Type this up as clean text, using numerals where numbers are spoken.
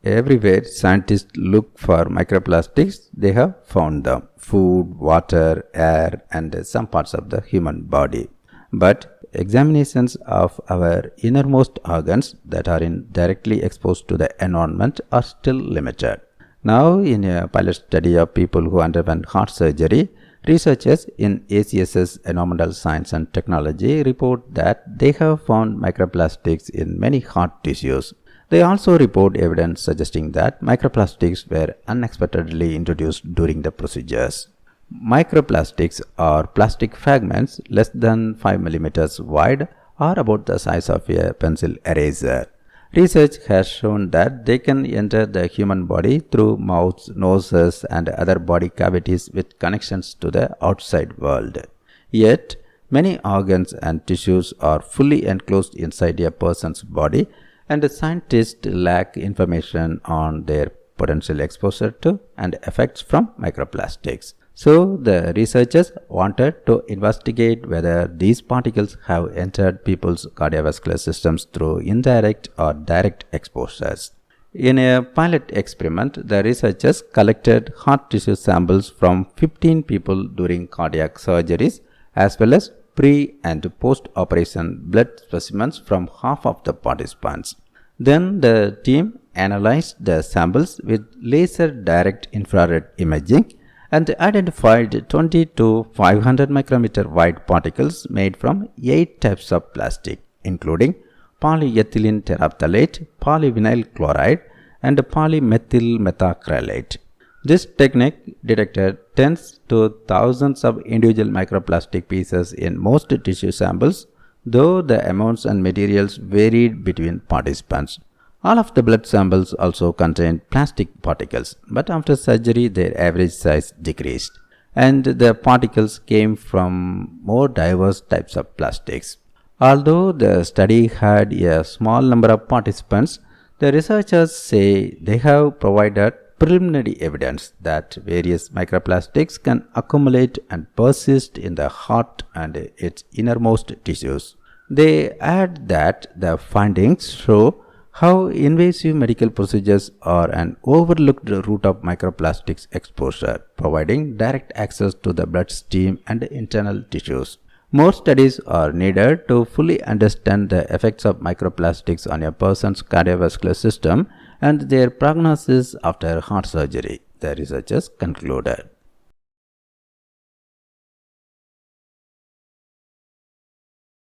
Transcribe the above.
everywhere scientists look for microplastics, they have found them. Food, water, air, and some parts of the human body. But examinations of our innermost organs that are directly exposed to the environment are still limited. Now, in a pilot study of people who underwent heart surgery, researchers in ACS Environmental Science and Technology report that they have found microplastics in many heart tissues. They also report evidence suggesting that microplastics were unexpectedly introduced during the procedures. Microplastics are plastic fragments less than 5 millimeters wide or about the size of a pencil eraser. Research has shown that they can enter the human body through mouths, noses, and other body cavities with connections to the outside world. Yet, many organs and tissues are fully enclosed inside a person's body, and scientists lack information on their potential exposure to and effects from microplastics. So, the researchers wanted to investigate whether these particles have entered people's cardiovascular systems through indirect or direct exposures. In a pilot experiment, the researchers collected heart tissue samples from 15 people during cardiac surgeries as well as pre- and post-operation blood specimens from half of the participants. Then the team analyzed the samples with laser direct infrared imaging and identified 20 to 500 micrometer wide particles made from 8 types of plastic, including polyethylene terephthalate, polyvinyl chloride, and polymethyl methacrylate. This technique detected tens to thousands of individual microplastic pieces in most tissue samples, though the amounts and materials varied between participants. All of the blood samples also contained plastic particles, but after surgery their average size decreased, and the particles came from more diverse types of plastics. Although the study had a small number of participants, the researchers say they have provided preliminary evidence that various microplastics can accumulate and persist in the heart and its innermost tissues. They add that the findings show how invasive medical procedures are an overlooked route of microplastics exposure, providing direct access to the bloodstream and internal tissues. More studies are needed to fully understand the effects of microplastics on a person's cardiovascular system and their prognosis after heart surgery, the researchers concluded.